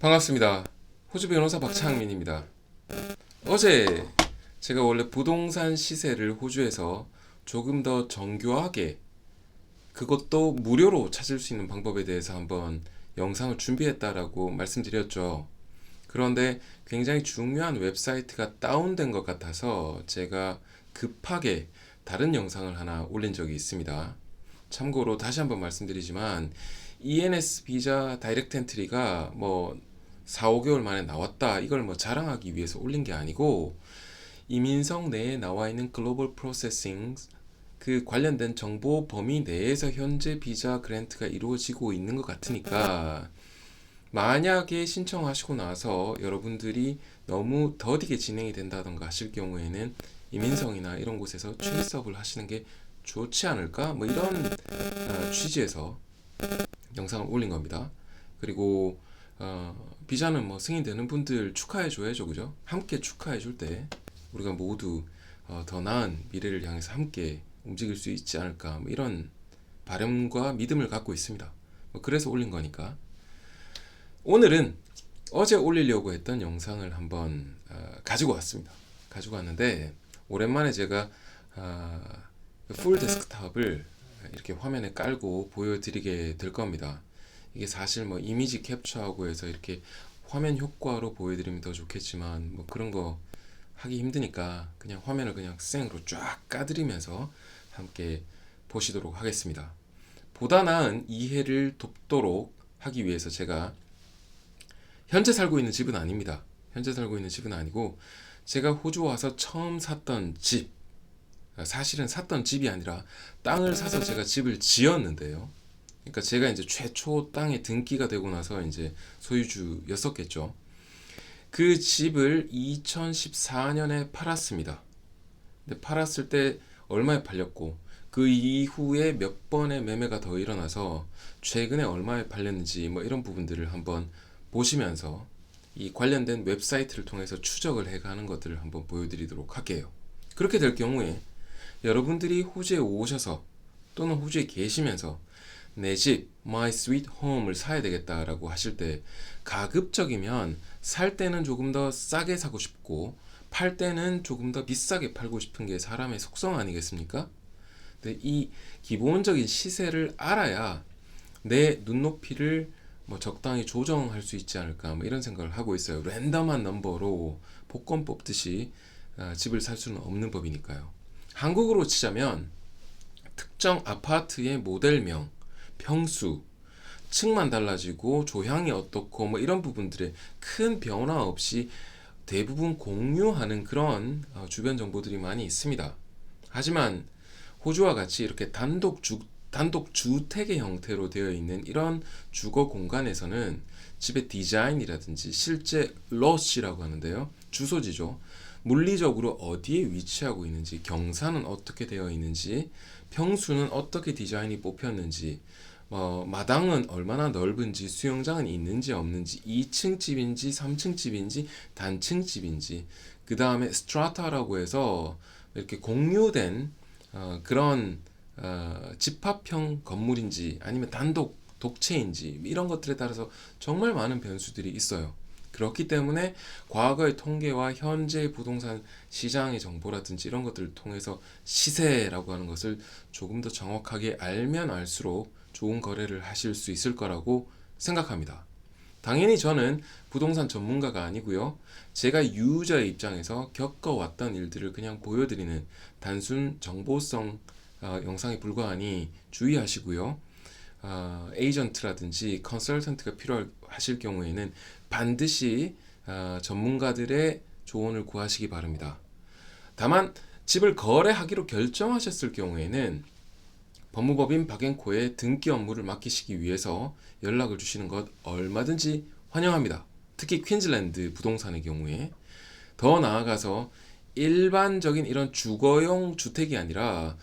반갑습니다. 호주 변호사 박창민입니다. 어제 제가 원래 부동산 시세를 호주에서 조금 더 정교하게, 그것도 무료로 찾을 수 있는 방법에 대해서 한번 영상을 준비했다라고 말씀드렸죠. 그런데 굉장히 중요한 웹사이트가 다운된 것 같아서 제가 급하게 다른 영상을 하나 올린 적이 있습니다. 참고로 다시 한번 말씀드리지만 ENS 비자 다이렉트 엔트리가 4, 5개월 만에 나왔다, 이걸 자랑하기 위해서 올린 게 아니고, 이민성 내에 나와 있는 글로벌 프로세싱, 그 관련된 정보 범위 내에서 현재 비자 그랜트가 이루어지고 있는 것 같으니까, 만약에 신청하시고 나서 여러분들이 너무 더디게 진행이 된다던가 하실 경우에는 이민성이나 이런 곳에서 출석을 하시는 게 좋지 않을까? 이런 취지에서 영상을 올린 겁니다. 그리고 비자는 승인되는 분들 축하해 줘야죠, 그죠? 함께 축하해 줄 때 우리가 모두 더 나은 미래를 향해서 함께 움직일 수 있지 않을까, 이런 바람과 믿음을 갖고 있습니다. 그래서 올린 거니까. 오늘은 어제 올리려고 했던 영상을 한번 가지고 왔습니다. 가지고 왔는데, 오랜만에 제가 풀 데스크탑을 이렇게 화면에 깔고 보여드리게 될 겁니다. 이게 사실 이미지 캡처하고 해서 이렇게 화면 효과로 보여드리면 더 좋겠지만 그런 거 하기 힘드니까 그냥 화면을 그냥 생으로 쫙 까드리면서 함께 보시도록 하겠습니다. 보다 나은 이해를 돕도록 하기 위해서 제가 현재 살고 있는 집은 아닙니다. 현재 살고 있는 집은 아니고, 제가 호주 와서 처음 샀던 집, 사실은 샀던 집이 아니라 땅을 사서 제가 집을 지었는데요. 그러니까 제가 이제 최초 땅에 등기가 되고 나서 이제 소유주였었겠죠. 그 집을 2014년에 팔았습니다. 근데 팔았을 때 얼마에 팔렸고, 그 이후에 몇 번의 매매가 더 일어나서 최근에 얼마에 팔렸는지 이런 부분들을 한번 보시면서 이 관련된 웹사이트를 통해서 추적을 해가는 것들을 한번 보여드리도록 할게요. 그렇게 될 경우에 여러분들이 호주에 오셔서 또는 호주에 계시면서 내 집, my sweet home을 사야 되겠다라고 하실 때, 가급적이면 살 때는 조금 더 싸게 사고 싶고 팔 때는 조금 더 비싸게 팔고 싶은 게 사람의 속성 아니겠습니까? 근데 이 기본적인 시세를 알아야 내 눈높이를 적당히 조정할 수 있지 않을까, 이런 생각을 하고 있어요. 랜덤한 넘버로 복권 뽑듯이 집을 살 수는 없는 법이니까요. 한국으로 치자면 특정 아파트의 모델명, 평수, 층만 달라지고 조향이 어떻고 이런 부분들에 큰 변화 없이 대부분 공유하는 그런 주변 정보들이 많이 있습니다. 하지만 호주와 같이 이렇게 단독 주택의 형태로 되어 있는 이런 주거 공간에서는 집의 디자인이라든지 실제 롯이라고 하는데요, 주소지죠. 물리적으로 어디에 위치하고 있는지, 경사는 어떻게 되어 있는지, 평수는 어떻게 디자인이 뽑혔는지, 마당은 얼마나 넓은지, 수영장은 있는지 없는지, 2층 집인지 3층 집인지 단층 집인지, 그 다음에 스트라타라고 해서 이렇게 공유된 그런 집합형 건물인지 아니면 단독 독채인지, 이런 것들에 따라서 정말 많은 변수들이 있어요. 그렇기 때문에 과거의 통계와 현재 부동산 시장의 정보라든지 이런 것들을 통해서 시세라고 하는 것을 조금 더 정확하게 알면 알수록 좋은 거래를 하실 수 있을 거라고 생각합니다. 당연히 저는 부동산 전문가가 아니고요. 제가 유저의 입장에서 겪어왔던 일들을 그냥 보여드리는 단순 정보성 영상에 불과하니 주의하시고요. 에이전트라든지 컨설턴트가 필요하실 경우에는 반드시 전문가들의 조언을 구하시기 바랍니다. 다만 집을 거래하기로 결정하셨을 경우에는 법무법인 박앤코의 등기 업무를 맡기시기 위해서 연락을 주시는 것 얼마든지 환영합니다. 특히 퀸즐랜드 부동산의 경우에. 더 나아가서 일반적인 이런 주거용 주택이 아니라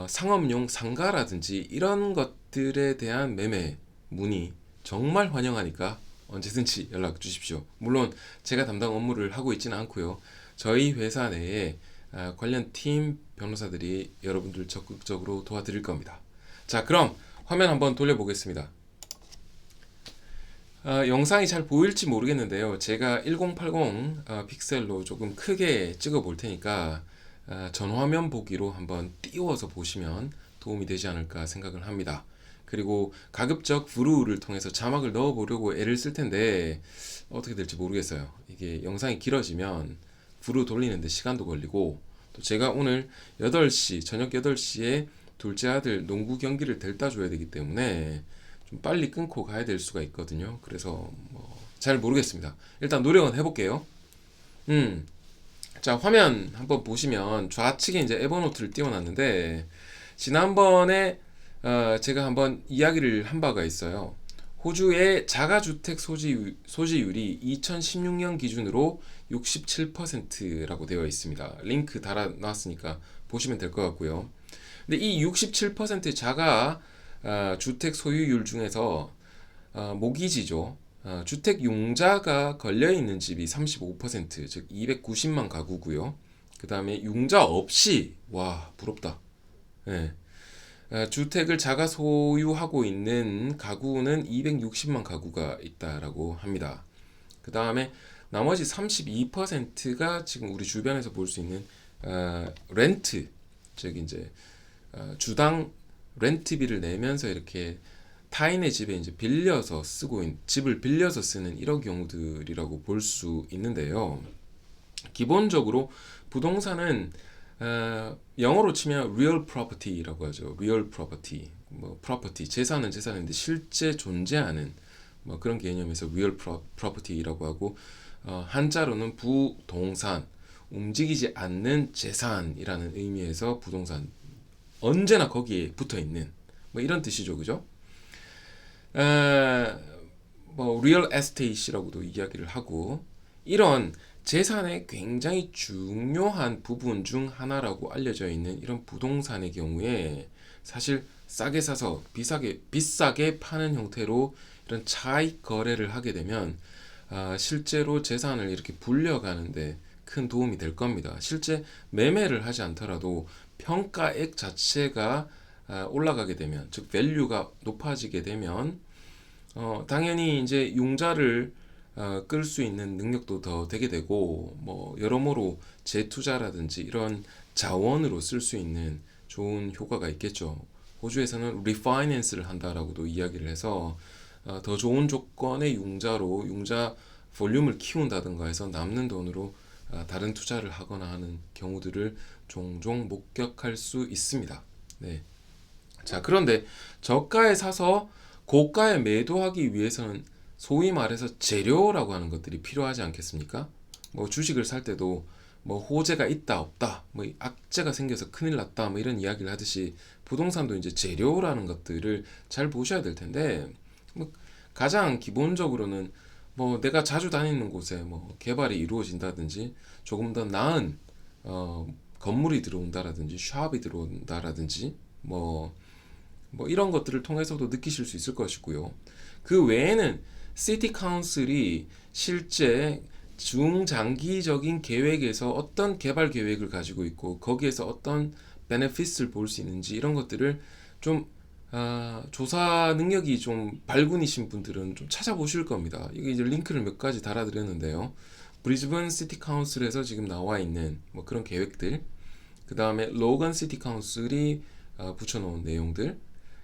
상업용 상가라든지 이런 것들에 대한 매매 문의 정말 환영하니까 언제든지 연락 주십시오. 물론 제가 담당 업무를 하고 있지는 않고요. 저희 회사 내에 관련 팀 변호사들이 여러분들 적극적으로 도와드릴 겁니다. 자, 그럼 화면 한번 돌려보겠습니다. 영상이 잘 보일지 모르겠는데요. 제가 1080 픽셀로 조금 크게 찍어 볼 테니까 전화면 보기로 한번 띄워서 보시면 도움이 되지 않을까 생각을 합니다. 그리고 가급적 브루를 통해서 자막을 넣어 보려고 애를 쓸 텐데 어떻게 될지 모르겠어요. 이게 영상이 길어지면 브루 돌리는데 시간도 걸리고, 또 제가 오늘 8시, 저녁 8시에 둘째 아들 농구 경기를 델다 줘야 되기 때문에 좀 빨리 끊고 가야 될 수가 있거든요. 그래서 뭐 잘 모르겠습니다. 일단 노력은 해볼게요. 음, 자, 화면 한번 보시면 좌측에 이제 에버노트를 띄워놨는데, 지난번에 제가 한번 이야기를 한 바가 있어요. 호주의 자가주택 소지율이 2016년 기준으로 67%라고 되어 있습니다. 링크 달아놨으니까 보시면 될 것 같고요. 근데 이 67% 자가 주택 소유율 중에서 모기지죠. 주택 융자가 걸려 있는 집이 35%, 즉 290만 가구고요. 그 다음에 융자 없이, 와 부럽다. 네. 주택을 자가 소유하고 있는 가구는 260만 가구가 있다라고 합니다. 그 다음에 나머지 32%가 지금 우리 주변에서 볼 수 있는 렌트, 즉 이제 주당 렌트비를 내면서 이렇게 타인의 집에 이제 빌려서 집을 빌려서 쓰는 이런 경우들이라고 볼 수 있는데요. 기본적으로 부동산은 영어로 치면 real property라고 하죠. real property, 뭐 property, 재산은 재산인데 실제 존재하는 뭐 그런 개념에서 real property라고 하고, 한자로는 부동산, 움직이지 않는 재산이라는 의미에서 부동산, 언제나 거기에 붙어 있는 뭐 이런 뜻이죠, 그죠? 에, 뭐 real estate이라고도 이야기를 하고, 이런 재산의 굉장히 중요한 부분 중 하나라고 알려져 있는 이런 부동산의 경우에 사실 싸게 사서 비싸게 파는 형태로 이런 차익 거래를 하게 되면 실제로 재산을 이렇게 불려가는데 큰 도움이 될 겁니다. 실제 매매를 하지 않더라도 평가액 자체가 올라가게 되면, 즉 밸류가 높아지게 되면 당연히 이제 융자를 끌 수 있는 능력도 더 되게 되고, 뭐 여러모로 재투자라든지 이런 자원으로 쓸 수 있는 좋은 효과가 있겠죠. 호주에서는 리파이낸스를 한다라고도 이야기를 해서 더 좋은 조건의 융자 볼륨을 키운다든가 해서 남는 돈으로 다른 투자를 하거나 하는 경우들을 종종 목격할 수 있습니다. 네. 자, 그런데 저가에 사서 고가에 매도하기 위해서는 소위 말해서 재료라고 하는 것들이 필요하지 않겠습니까? 뭐 주식을 살 때도 뭐 호재가 있다 없다, 뭐 악재가 생겨서 큰일 났다, 뭐 이런 이야기를 하듯이 부동산도 이제 재료라는 것들을 잘 보셔야 될 텐데, 뭐 가장 기본적으로는 뭐 내가 자주 다니는 곳에 뭐 개발이 이루어진다든지 조금 더 나은 건물이 들어온다라든지 샵이 들어온다라든지 뭐 이런 것들을 통해서도 느끼실 수 있을 것이고요. 그 외에는 시티 카운슬이 실제 중장기적인 계획에서 어떤 개발 계획을 가지고 있고 거기에서 어떤 베네핏을 볼 수 있는지 이런 것들을 좀 조사 능력이 좀 발군이신 분들은 좀 찾아보실 겁니다. 이게 이제 링크를 몇 가지 달아드렸는데요. 브리즈번 시티 카운슬에서 지금 나와 있는 뭐 그런 계획들, 그 다음에 로건 시티 카운슬이 붙여놓은 내용들,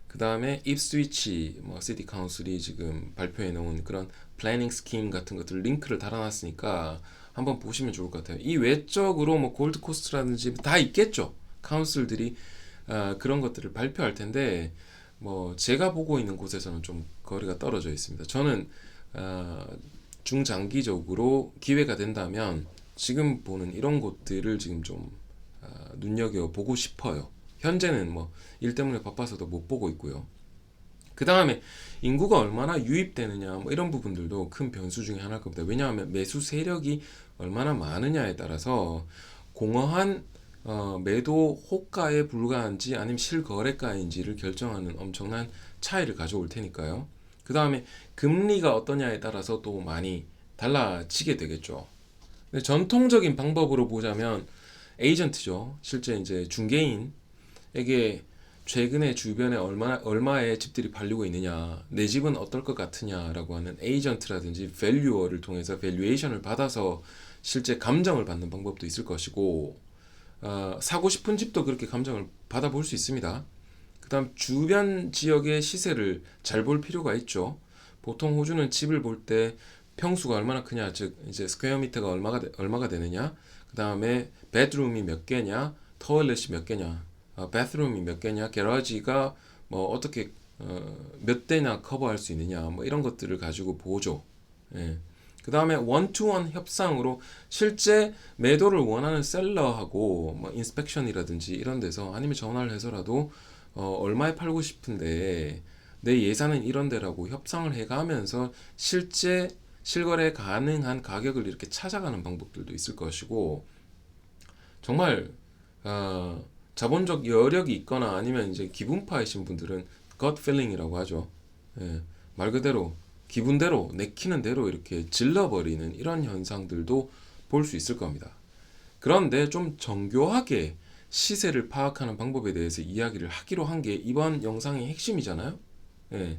그 다음에 입스위치 뭐 시티 카운슬이 지금 발표해 놓은 그런 플래닝 스킴 같은 것들 링크를 달아놨으니까 한번 보시면 좋을 것 같아요. 이 외적으로 뭐 골드 코스트라든지 다 있겠죠. 카운슬들이 그런 것들을 발표할 텐데, 뭐 제가 보고 있는 곳에서는 좀 거리가 떨어져 있습니다. 저는 중장기적으로 기회가 된다면 지금 보는 이런 곳들을 지금 좀 눈여겨 보고 싶어요. 현재는 뭐 일 때문에 바빠서도 못 보고 있고요. 그 다음에 인구가 얼마나 유입되느냐 뭐 이런 부분들도 큰 변수 중에 하나일 겁니다. 왜냐하면 매수 세력이 얼마나 많으냐에 따라서 공허한 매도 호가에 불과한지 아니면 실거래가인지를 결정하는 엄청난 차이를 가져올 테니까요. 그 다음에 금리가 어떠냐에 따라서 또 많이 달라지게 되겠죠. 근데 전통적인 방법으로 보자면 에이전트죠. 실제 이제 중개인에게 최근에 주변에 얼마의 집들이 팔리고 있느냐, 내 집은 어떨 것 같으냐라고 하는 에이전트라든지 밸류어를 통해서 밸류에이션을 받아서 실제 감정을 받는 방법도 있을 것이고, 사고 싶은 집도 그렇게 감정을 받아볼 수 있습니다. 그다음 주변 지역의 시세를 잘 볼 필요가 있죠. 보통 호주는 집을 볼 때 평수가 얼마나 크냐, 즉 이제 스퀘어 미터가 얼마가 되느냐, 그다음에 베드룸이 몇 개냐, 터일렛이 몇 개냐, 바스룸이 몇 개냐, 게러지가 뭐 어떻게 몇 대나 커버할 수 있느냐, 뭐 이런 것들을 가지고 보죠. 예. 그 다음에 원투원 협상으로 실제 매도를 원하는 셀러하고 뭐 인스펙션이라든지 이런 데서 아니면 전화를 해서라도 얼마에 팔고 싶은데 내 예산은 이런 데라고 협상을 해가면서 실제 실거래 가능한 가격을 이렇게 찾아가는 방법들도 있을 것이고, 정말 자본적 여력이 있거나 아니면 이제 기분파이신 분들은 gut feeling이라고 하죠. 예, 말 그대로 기분대로 내키는 대로 이렇게 질러버리는 이런 현상들도 볼 수 있을 겁니다. 그런데 좀 정교하게 시세를 파악하는 방법에 대해서 이야기를 하기로 한 게 이번 영상의 핵심이잖아요. 예,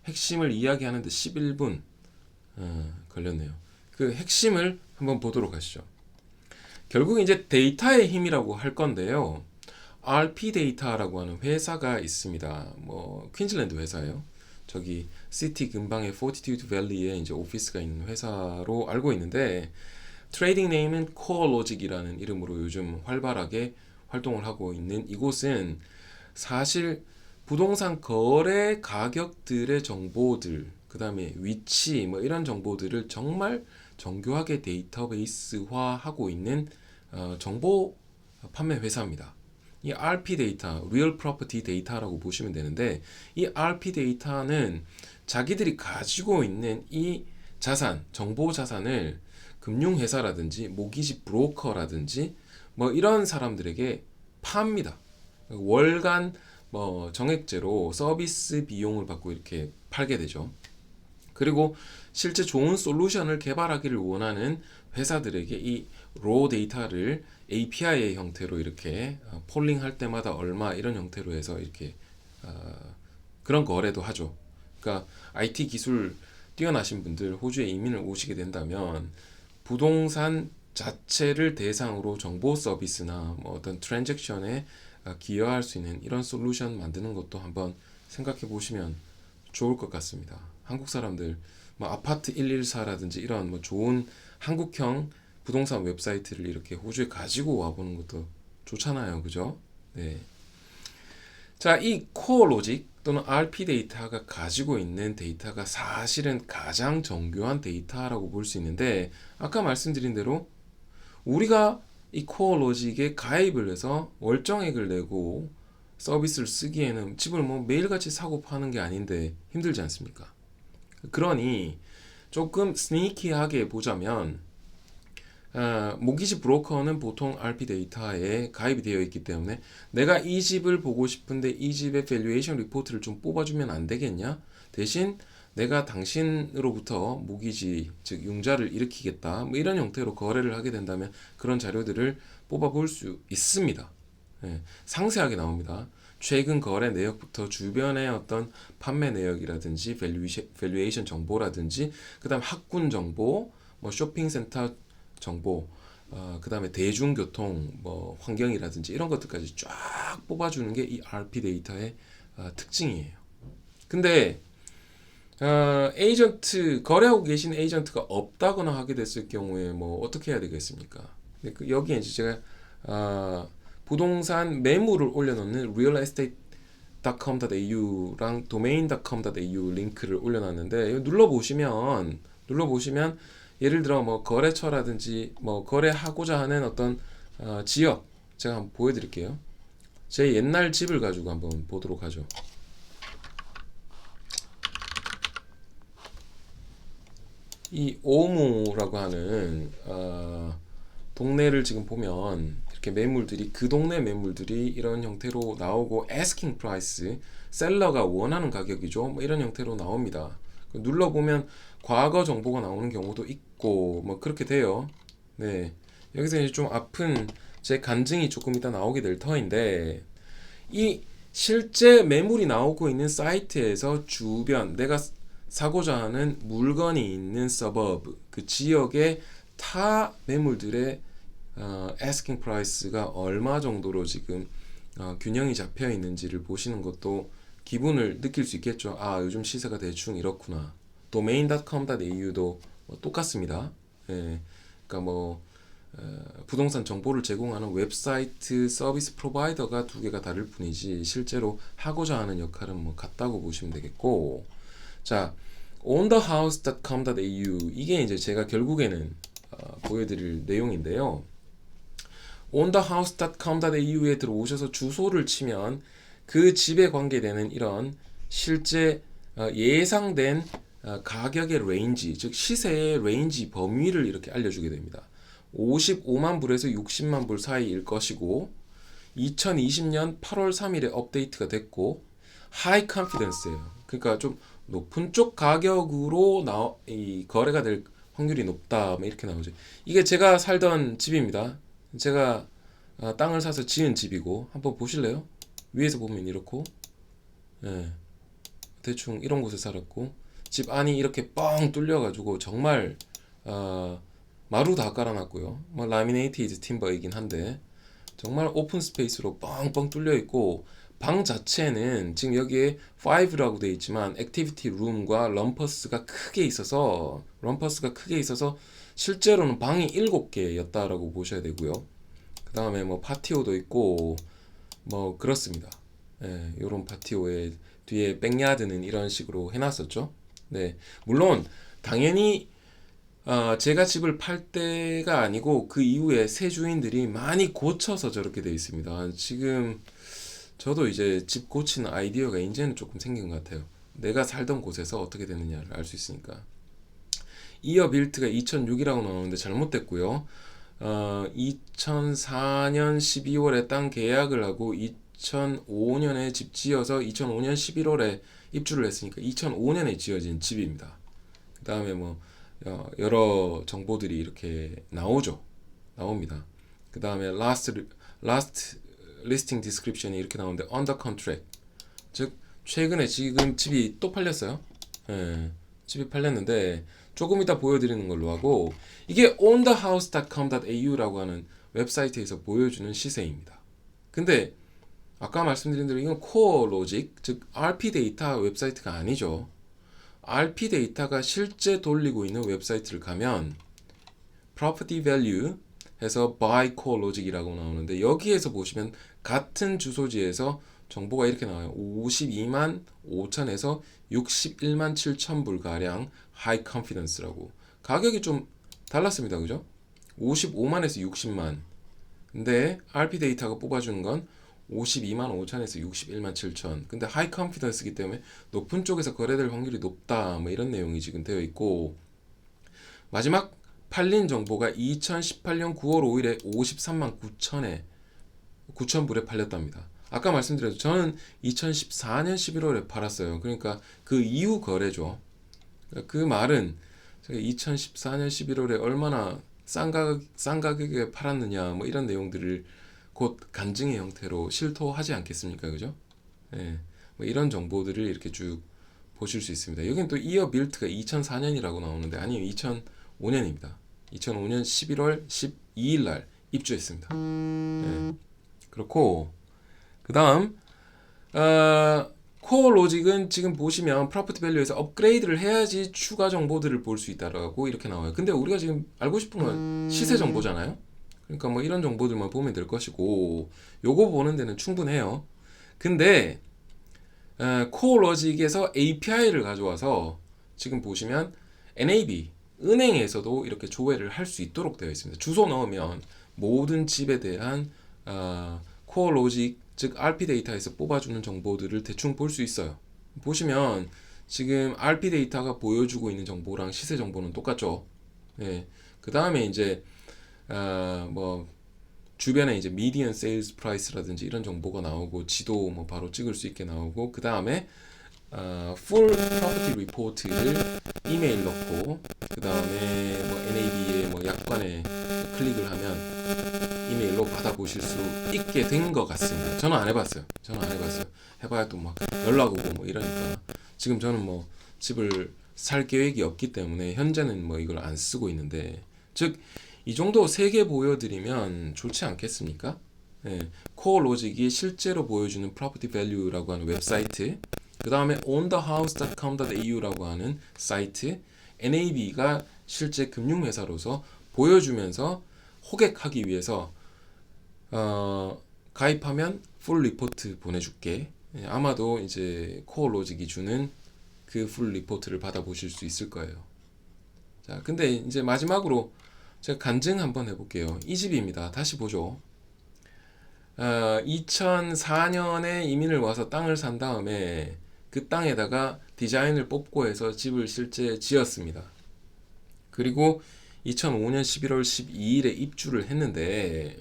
핵심을 이야기하는데 11분 걸렸네요. 그 핵심을 한번 보도록 하시죠. 결국 이제 데이터의 힘이라고 할 건데요. RP 데이터라고 하는 회사가 있습니다. 뭐 퀸즐랜드 회사예요. 저기 시티 근방의 포티튜드 밸리에 이제 오피스가 있는 회사로 알고 있는데, 트레이딩 네임은 코어로직이라는 이름으로 요즘 활발하게 활동을 하고 있는 이곳은 사실 부동산 거래 가격들의 정보들, 그 다음에 위치 뭐 이런 정보들을 정말 정교하게 데이터베이스화하고 있는 정보 판매 회사입니다. 이 RP 데이터, Real Property Data라고 보시면 되는데, 이 RP 데이터는 자기들이 가지고 있는 이 자산, 정보 자산을 금융회사라든지 모기지 브로커라든지 뭐 이런 사람들에게 팝니다. 월간 뭐 정액제로 서비스 비용을 받고 이렇게 팔게 되죠. 그리고 실제 좋은 솔루션을 개발하기를 원하는 회사들에게 이 로 데이터를 API의 형태로 이렇게 폴링할 때마다 얼마 이런 형태로 해서 이렇게 그런 거래도 하죠. 그러니까 IT 기술 뛰어나신 분들 호주에 이민을 오시게 된다면 부동산 자체를 대상으로 정보 서비스나 뭐 어떤 트랜잭션에 기여할 수 있는 이런 솔루션 만드는 것도 한번 생각해 보시면 좋을 것 같습니다. 한국 사람들 뭐 아파트 114라든지 이런 뭐 좋은 한국형 부동산 웹사이트를 이렇게 호주에 가지고 와보는 것도 좋잖아요, 그죠? 네. 자, 이 코어 로직 또는 RP 데이터가 가지고 있는 데이터가 사실은 가장 정교한 데이터라고 볼 수 있는데, 아까 말씀드린 대로 우리가 이 코어 로직에 가입을 해서 월정액을 내고 서비스를 쓰기에는 집을 뭐 매일같이 사고 파는 게 아닌데 힘들지 않습니까? 그러니 조금 스니키하게 보자면 모기지 브로커는 보통 RP 데이터에 가입이 되어 있기 때문에 내가 이 집을 보고 싶은데 이 집의 밸류에이션 리포트를 좀 뽑아주면 안 되겠냐? 대신 내가 당신으로부터 모기지, 즉 융자를 일으키겠다, 뭐 이런 형태로 거래를 하게 된다면 그런 자료들을 뽑아볼 수 있습니다. 예, 상세하게 나옵니다. 최근 거래 내역부터 주변의 어떤 판매 내역이라든지 밸류에이션 정보라든지, 그 다음 학군 정보, 뭐 쇼핑센터 정보, 그 다음에 대중교통 뭐 환경이라든지 이런 것들까지 쫙 뽑아주는 게 이 RP 데이터의 특징이에요. 근데 에이전트, 거래하고 계신 에이전트가 없다거나 하게 됐을 경우에 뭐 어떻게 해야 되겠습니까? 여기에 이제 제가 부동산 매물을 올려놓는 realestate.com.au랑 domain.com.au 링크를 올려놨는데, 눌러보시면 예를 들어 뭐 거래처라든지 뭐 거래하고자 하는 어떤 지역, 제가 한번 보여드릴게요. 제 옛날 집을 가지고 한번 보도록 하죠. 이 오무라고 하는 동네를 지금 보면 이렇게 매물들이, 그 동네 매물들이 이런 형태로 나오고 asking price, 셀러가 원하는 가격이죠. 뭐 이런 형태로 나옵니다. 눌러보면 과거 정보가 나오는 경우도 있고 뭐 그렇게 돼요. 네, 여기서 이제 좀 아픈 제 간증이 조금 이따 나오게 될 터인데, 이 실제 매물이 나오고 있는 사이트에서 주변 내가 사고자 하는 물건이 있는 서버브 그 지역의 타 매물들의 asking price가 얼마 정도로 지금 균형이 잡혀 있는지를 보시는 것도 기분을 느낄 수 있겠죠. 아, 요즘 시세가 대충 이렇구나. domain.com.au도 똑같습니다. 예, 그러니까 뭐 부동산 정보를 제공하는 웹사이트 서비스 프로바이더가 두 개가 다를 뿐이지 실제로 하고자 하는 역할은 뭐 같다고 보시면 되겠고, 자, onthehouse.com.au 이게 이제 제가 결국에는 보여드릴 내용인데요. onthehouse.com.au에 들어오셔서 주소를 치면 그 집에 관계되는 이런 실제 예상된 가격의 레인지, 즉 시세의 레인지 범위를 이렇게 알려주게 됩니다. 55만 불에서 60만 불 사이일 것이고 2020년 8월 3일에 업데이트가 됐고 하이 컨피던스예요. 그러니까 좀 높은 쪽 가격으로 이 거래가 될 확률이 높다 이렇게 나오죠. 이게 제가 살던 집입니다. 제가 땅을 사서 지은 집이고 한번 보실래요? 위에서 보면 이렇고, 예, 대충 이런 곳에 살았고 집 안이 이렇게 뻥 뚫려가지고 정말 마루 다 깔아놨고요. 뭐 라미네이티드 팀버이긴 한데 정말 오픈 스페이스로 뻥뻥 뚫려 있고 방 자체는 지금 여기에 5라고 되어 있지만 액티비티 룸과 럼퍼스가 크게 있어서 실제로는 방이 7개였다라고 보셔야 되고요. 그 다음에 뭐 파티오도 있고 뭐 그렇습니다. 예, 요런 파티오에 뒤에 백야드는 이런 식으로 해놨었죠. 네, 물론 당연히 제가 집을 팔 때가 아니고 그 이후에 새 주인들이 많이 고쳐서 저렇게 되어 있습니다. 지금 저도 이제 집 고치는 아이디어가 이제는 조금 생긴 것 같아요. 내가 살던 곳에서 어떻게 되느냐를 알 수 있으니까. 이어 빌트가 2006이라고 나오는데 잘못됐고요. 2004년 12월에 땅 계약을 하고 2005년에 집 지어서 2005년 11월에 입주를 했으니까 2005년에 지어진 집입니다. 그 다음에 뭐 여러 정보들이 이렇게 나옵니다. 그 다음에 last listing description이 이렇게 나오는데 under contract, 즉 최근에 지금 집이 또 팔렸어요. 예, 집이 팔렸는데 조금 이따 보여드리는 걸로 하고, 이게 onthehouse.com.au라고 하는 웹사이트에서 보여주는 시세입니다. 근데 아까 말씀드린 대로 이건 코어 로직, 즉 RP 데이터 웹사이트가 아니죠. RP 데이터가 실제 돌리고 있는 웹사이트를 가면 property value 해서 by core logic이라고 나오는데 여기에서 보시면 같은 주소지에서 정보가 이렇게 나와요. 52만 5천에서 61만 7천 불 가량 high confidence라고. 가격이 좀 달랐습니다. 그죠? 55만에서 60만. 근데 RP 데이터가 뽑아주는 건 52만 5천에서 61만 7천. 근데 하이 컨피던스이기 때문에 높은 쪽에서 거래될 확률이 높다. 뭐 이런 내용이 지금 되어 있고, 마지막 팔린 정보가 2018년 9월 5일에 53만 9천 불에 팔렸답니다. 아까 말씀드렸죠. 저는 2014년 11월에 팔았어요. 그러니까 그 이후 거래죠. 그 말은 제가 2014년 11월에 얼마나 싼 가격에 팔았느냐 뭐 이런 내용들을 곧 간증의 형태로 실토하지 않겠습니까? 그죠? 예, 뭐 이런 정보들을 이렇게 쭉 보실 수 있습니다. 여기는 또 이어 빌트가 2004년이라고 나오는데 아니요, 2005년입니다. 2005년 11월 12일 날 입주했습니다. 예, 그렇고 그 다음 코어 로직은 지금 보시면 프로퍼티 밸류에서 업그레이드를 해야지 추가 정보들을 볼 수 있다라고 이렇게 나와요. 근데 우리가 지금 알고 싶은 건 시세 정보잖아요. 그러니까 뭐 이런 정보들만 보면 될 것이고 요거 보는 데는 충분해요. 근데 코어 로직에서 API를 가져와서 지금 보시면 NAB 은행에서도 이렇게 조회를 할 수 있도록 되어 있습니다. 주소 넣으면 모든 집에 대한 코어 로직 즉 RP 데이터에서 뽑아주는 정보들을 대충 볼 수 있어요. 보시면 지금 RP 데이터가 보여주고 있는 정보랑 시세 정보는 똑같죠. 예. 그 다음에 이제 뭐 주변에 이제 median sales price라든지 이런 정보가 나오고 지도 뭐 바로 찍을 수 있게 나오고, 그 다음에 full property report를 이메일 넣고 그 다음에 뭐 NAB의 뭐 약관에 클릭을 하면 이메일로 받아 보실 수 있게 된 것 같습니다. 저는 안 해봤어요. 해봐야 또 막 연락 오고 뭐 이러니까 지금 저는 뭐 집을 살 계획이 없기 때문에 현재는 뭐 이걸 안 쓰고 있는데, 즉 이 정도 3개 보여드리면 좋지 않겠습니까? 네, 코어 로직이 실제로 보여주는 property value라고 하는 웹사이트, 그 다음에 onthehouse.com.au라고 하는 사이트, NAB가 실제 금융회사로서 보여주면서 호객하기 위해서 가입하면 풀 리포트 보내줄게. 아마도 이제 코어 로직이 주는 그 풀 리포트를 받아보실 수 있을 거예요. 자, 근데 이제 마지막으로 제가 간증 한번 해볼게요. 이 집입니다. 다시 보죠. 2004년에 이민을 와서 땅을 산 다음에 그 땅에다가 디자인을 뽑고 해서 집을 실제 지었습니다. 그리고 2005년 11월 12일에 입주를 했는데,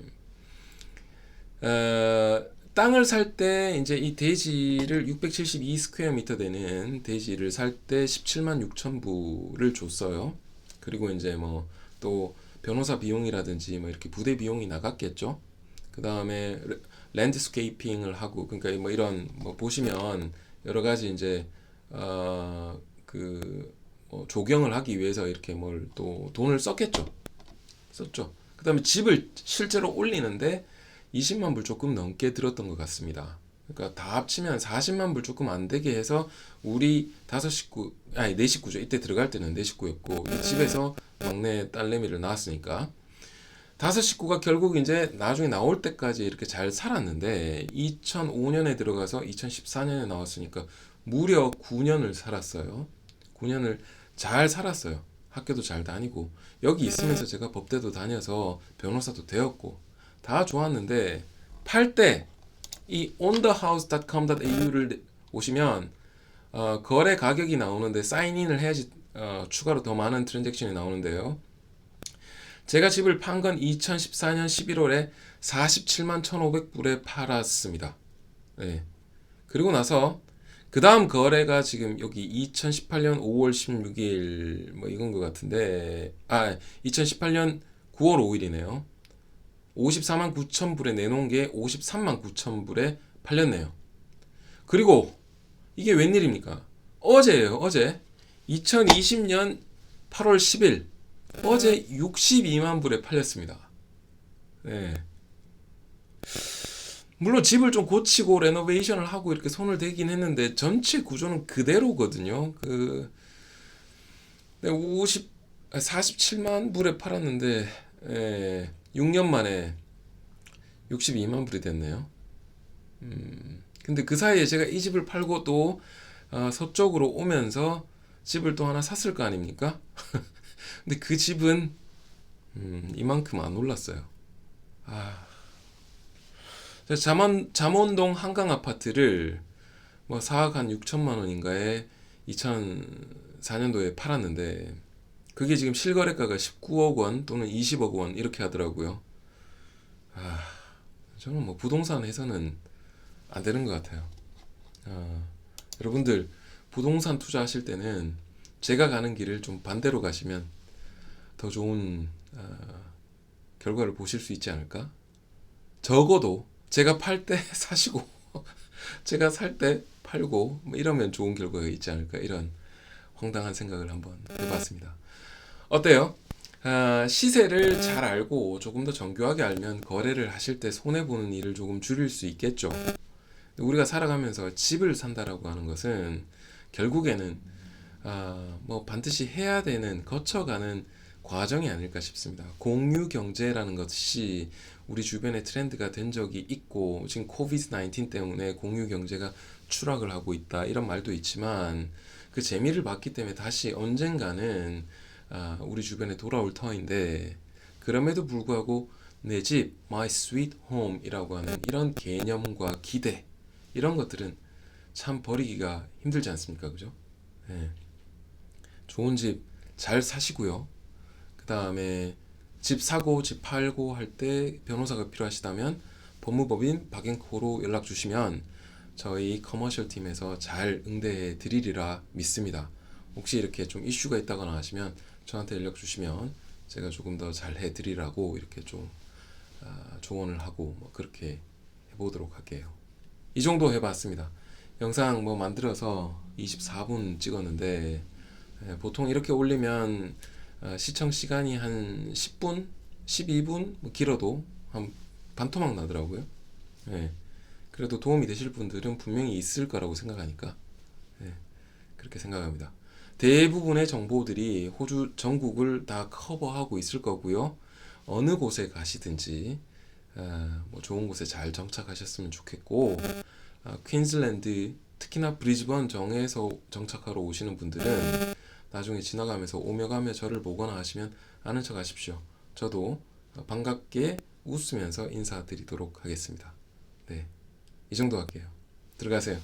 땅을 살 때 이제 이 대지를 672 스퀘어 미터 되는 대지를 살 때 17만 6천 불을 줬어요. 그리고 이제 뭐 또 변호사 비용이라든지 뭐 이렇게 부대 비용이 나갔겠죠. 그 다음에 랜드스케이핑을 하고, 그러니까 뭐 이런 뭐 보시면 여러 가지 이제 뭐 조경을 하기 위해서 이렇게 뭘 또 돈을 썼죠. 그 다음에 집을 실제로 올리는데 20만 불 조금 넘게 들었던 것 같습니다. 그러니까 다 합치면 40만 불 조금 안 되게 해서 우리 5식구, 아니 4식구죠. 이때 들어갈 때는 4식구였고 이 집에서 막내 딸내미를 낳았으니까 5식구가 결국 이제 나중에 나올 때까지 이렇게 잘 살았는데, 2005년에 들어가서 2014년에 나왔으니까 무려 9년을 살았어요. 9년을 잘 살았어요. 학교도 잘 다니고 여기 있으면서 제가 법대도 다녀서 변호사도 되었고 다 좋았는데, 팔 때 이 onthehouse.com.au를 오시면 거래 가격이 나오는데 사인인을 해야지 추가로 더 많은 트랜잭션이 나오는데요. 제가 집을 판 건 2014년 11월에 47만 1,500불에 팔았습니다. 네. 그리고 나서 그 다음 거래가 지금 여기 2018년 5월 16일 뭐 이건 것 같은데, 2018년 9월 5일이네요. 54만 9천 불에 내놓은 게 53만 9천 불에 팔렸네요. 그리고 이게 웬일입니까? 어제예요, 어제. 2020년 8월 10일. 어제 62만 불에 팔렸습니다. 네. 물론 집을 좀 고치고 레노베이션을 하고 이렇게 손을 대긴 했는데 전체 구조는 그대로거든요. 47만 불에 팔았는데 6년 만에 62만 불이 됐네요. 근데 그 사이에 제가 이 집을 팔고 또 서쪽으로 오면서 집을 또 하나 샀을 거 아닙니까? 근데 그 집은 이만큼 안 올랐어요. 잠원동 한강 아파트를 뭐 4억 한 6천만 원인가에 2004년도에 팔았는데 그게 지금 실거래가가 19억 원 또는 20억 원 이렇게 하더라고요. 저는 뭐 부동산 해서는 안 되는 것 같아요. 여러분들 부동산 투자하실 때는 제가 가는 길을 좀 반대로 가시면 더 좋은 결과를 보실 수 있지 않을까? 적어도 제가 팔 때 사시고 제가 살 때 팔고 뭐 이러면 좋은 결과가 있지 않을까, 이런 황당한 생각을 한번 해봤습니다. 어때요? 시세를 잘 알고 조금 더 정교하게 알면 거래를 하실 때 손해보는 일을 조금 줄일 수 있겠죠. 우리가 살아가면서 집을 산다라고 하는 것은 결국에는 뭐 반드시 해야 되는, 거쳐가는 과정이 아닐까 싶습니다. 공유 경제라는 것이 우리 주변에 트렌드가 된 적이 있고 지금 코비드-19 때문에 공유 경제가 추락을 하고 있다 이런 말도 있지만, 그 재미를 봤기 때문에 다시 언젠가는 우리 주변에 돌아올 터인데, 그럼에도 불구하고 내 집, my sweet home 이라고 하는 이런 개념과 기대, 이런 것들은 참 버리기가 힘들지 않습니까? 그죠? 네. 좋은 집 잘 사시고요. 그 다음에 집 사고 집 팔고 할 때 변호사가 필요하시다면 법무법인 박앤코로 연락 주시면 저희 커머셜 팀에서 잘 응대해 드리리라 믿습니다. 혹시 이렇게 좀 이슈가 있다거나 하시면 저한테 연락 주시면 제가 조금 더 잘 해 드리라고 이렇게 좀 조언을 하고 뭐 그렇게 해보도록 할게요. 이 정도 해봤습니다. 영상 뭐 만들어서 24분 찍었는데 보통 이렇게 올리면 시청 시간이 한 10분, 12분, 뭐 길어도 한 반토막 나더라고요. 예. 그래도 도움이 되실 분들은 분명히 있을 거라고 생각하니까 그렇게 생각합니다. 대부분의 정보들이 호주 전국을 다 커버하고 있을 거고요. 어느 곳에 가시든지 뭐 좋은 곳에 잘 정착하셨으면 좋겠고, 퀸즐랜드 특히나 브리즈번 정에서 정착하러 오시는 분들은 나중에 지나가면서 오며 가며 저를 보거나 하시면 아는 척 하십시오. 저도 반갑게 웃으면서 인사드리도록 하겠습니다. 네, 이 정도 할게요. 들어가세요.